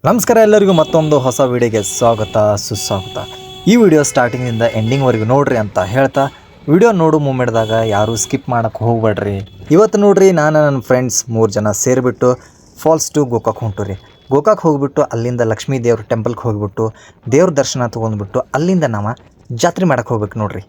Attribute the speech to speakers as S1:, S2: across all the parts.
S1: ನಮಸ್ಕಾರ ಎಲ್ಲರಿಗೂ ಮತ್ತೊಂದು ಹೊಸ ವಿಡಿಯೋಗೆ ಸ್ವಾಗತ ಸುಸ್ವಾಗತ. ಈ ವಿಡಿಯೋ ಸ್ಟಾರ್ಟಿಂಗಿಂದ ಎಂಡಿಂಗ್ವರೆಗೂ ನೋಡ್ರಿ ಅಂತ ಹೇಳ್ತಾ ವಿಡಿಯೋ ನೋಡೋ ಮೂಮೆಂಟ್ದಾಗ ಯಾರೂ ಸ್ಕಿಪ್ ಮಾಡೋಕ್ಕೆ ಹೋಗ್ಬೇಡ್ರಿ. ಇವತ್ತು ನೋಡ್ರಿ ನಾನು ನನ್ನ ಫ್ರೆಂಡ್ಸ್ 3 ಜನ ಸೇರಿಬಿಟ್ಟು ಫಾಲ್ಸ್ ಟು ಗೋಕಾಕ್ ಹೊಂಟು ರೀ. ಗೋಕಾಕ್ ಹೋಗ್ಬಿಟ್ಟು ಅಲ್ಲಿಂದ ಲಕ್ಷ್ಮೀ ದೇವ್ರ ಟೆಂಪಲ್ಗೆ ಹೋಗ್ಬಿಟ್ಟು ದೇವ್ರ ದರ್ಶನ ತೊಗೊಂಡ್ಬಿಟ್ಟು ಅಲ್ಲಿಂದ ನಾವು ಜಾತ್ರೆ ಮಾಡೋಕ್ಕೆ ಹೋಗ್ಬೇಕು ನೋಡ್ರಿ.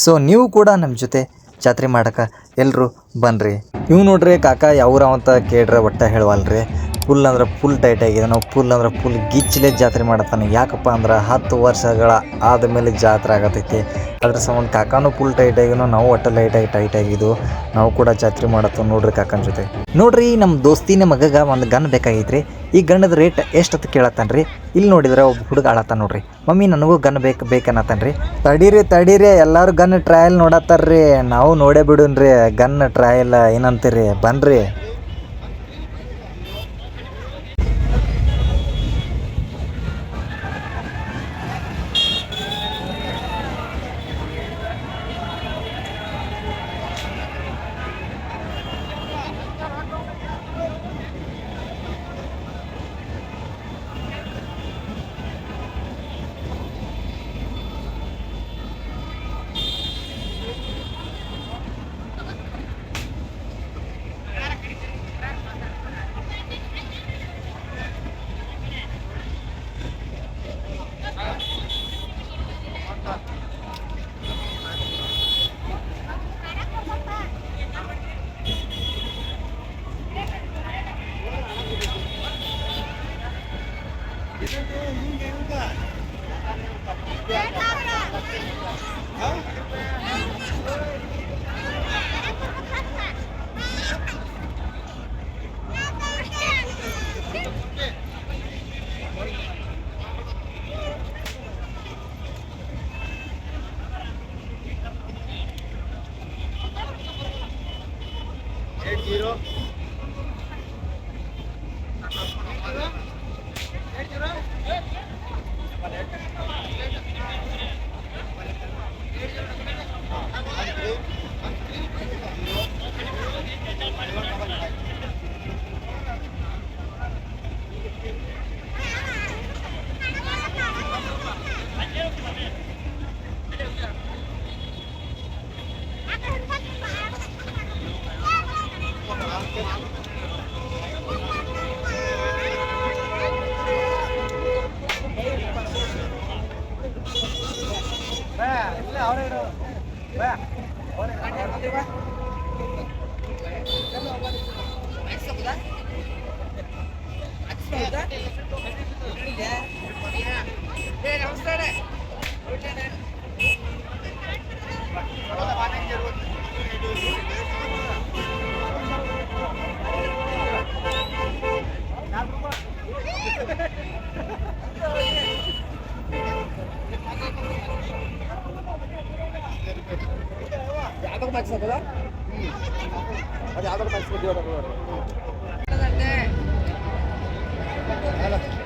S1: ಸೊ ನೀವು ಕೂಡ ನಮ್ಮ ಜೊತೆ ಜಾತ್ರೆ ಮಾಡೋಕೆ ಎಲ್ಲರೂ ಬನ್ನಿರಿ. ಇವು ನೋಡ್ರಿ ಕಾಕ ಯಾವ್ರ ಅಂತ ಕೇಳ್ರೆ ಒಟ್ಟ ಹೇಳವಲ್ರಿ. ಫುಲ್ ಅಂದ್ರೆ ಫುಲ್ ಟೈಟ್ ಆಗಿದೆ. ನಾವು ಫುಲ್ ಅಂದ್ರೆ ಫುಲ್ ಗಿಚ್ಚಲೇ ಜಾತ್ರೆ ಮಾಡತ್ತಾನೆ. ಯಾಕಪ್ಪ ಅಂದ್ರೆ 10 ವರ್ಷಗಳ ಆದಮೇಲೆ ಜಾತ್ರೆ ಆಗತೈತಿ. ಅದ್ರ ಸಂಬಂಧ ಕಾಕಾನು ಫುಲ್ ಟೈಟ್ ಆಗಿನೋ, ನಾವು ಒಟ್ಟು ಟೈಟ್ ಆಗಿದ್ದು. ನಾವು ಕೂಡ ಜಾತ್ರೆ ಮಾಡತ್ತೋ ನೋಡ್ರಿ ಕಾಕನ ಜೊತೆ. ನೋಡ್ರಿ ನಮ್ಮ ದೋಸ್ತಿನ ಮಗಗೆ ಒಂದು ಗನ್ ಬೇಕಾಗೈತ್ರಿ. ಈ ಗನ್ನದ ರೇಟ್ ಎಷ್ಟಂತ ಕೇಳತ್ತಾನ ರೀ. ಇಲ್ಲಿ ನೋಡಿದ್ರೆ ಒಬ್ಬ ಹುಡುಗ ಆಳತ್ತಾನ ನೋಡ್ರಿ. ಮಮ್ಮಿ ನನಗೂ ಗನ್ ಬೇಕನ್ನತ್ತಾನ ರೀ. ತಡೀರಿ ಎಲ್ಲರೂ ಗನ್ ಟ್ರಯಲ್ ನೋಡತ್ತಾರ್ರಿ. ನಾವು ನೋಡೇ ಬಿಡುನ್ರಿ ಗನ್ ಟ್ರಯಲ್ ಏನಂತೀರಿ, ಬನ್ರಿ.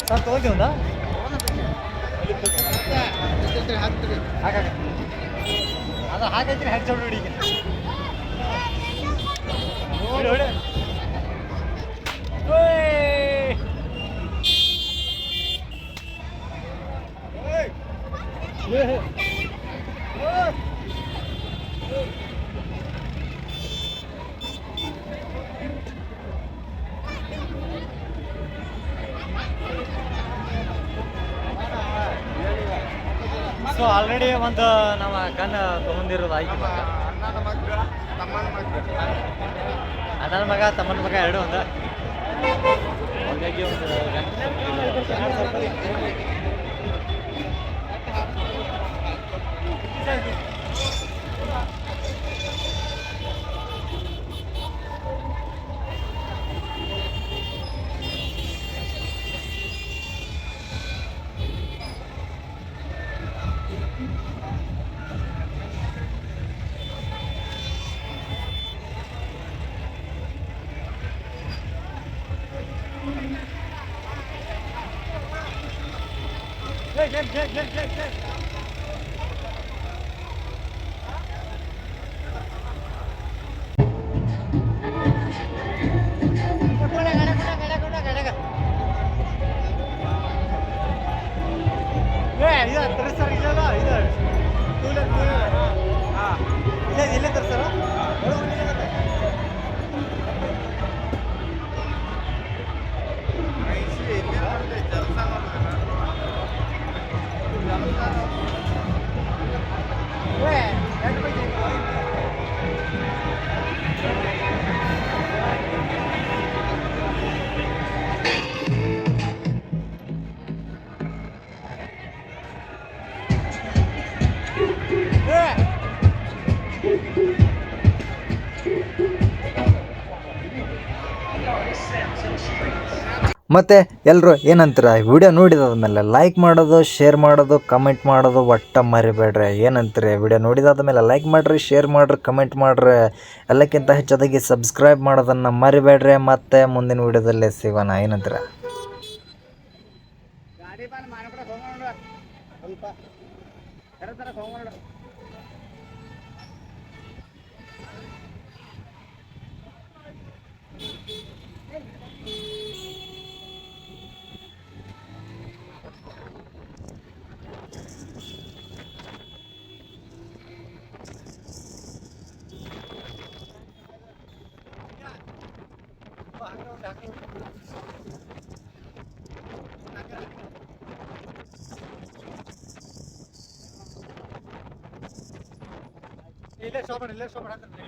S2: ಸರ್ ತೊಗೊಂಡಿ ಒಂದ ಅದು ಹಾಕೈತೀನಿ ಹೆಡ್ ಚೌಡ್ ನೋಡಿ ಹೊಡೆ ಸೊ ಆಲ್ರೆಡಿ ಒಂದು ನಮ್ಮ ಗನ್ ತೊಗೊಂಡಿರೋದು ಆಯ್ತು. ಅಣ್ಣನ ಮಗ ತಮ್ಮನ ಮಗ ಎರಡು ಒಂದು ಹಾಗಾಗಿ ಒಂದು ಇದು ತರಿಸ್ತಾರ ಇದೆಲ್ಲ ಇದು ಟೂ ವೀಲರ್ ಹಾಂ ಇಲ್ಲೇ ತರಿಸ್ತಾರ
S1: ಮತ್ತು ಎಲ್ಲರೂ ಏನಂತೀರ ವಿಡಿಯೋ ನೋಡಿದಾದ್ಮೇಲೆ ಲೈಕ್ ಮಾಡೋದು ಶೇರ್ ಮಾಡೋದು ಕಮೆಂಟ್ ಮಾಡೋದು ಒಟ್ಟ ಮರಿಬೇಡ್ರಿ. ಏನಂತೀರಿ ವಿಡಿಯೋ ನೋಡಿದಾದ್ಮೇಲೆ ಲೈಕ್ ಮಾಡಿರಿ, ಶೇರ್ ಮಾಡಿರಿ, ಕಮೆಂಟ್ ಮಾಡಿರಿ. ಎಲ್ಲಕ್ಕಿಂತ ಹೆಚ್ಚದಾಗಿ ಸಬ್ಸ್ಕ್ರೈಬ್ ಮಾಡೋದನ್ನು ಮರಿಬೇಡ್ರಿ. ಮತ್ತು ಮುಂದಿನ ವಿಡಿಯೋದಲ್ಲೇ ಸಿಗೋಣ. ಏನಂತೀರ?
S2: ಇಲ್ಲೇ ಸ್ಟಾಪ್ ಮಾಡಿ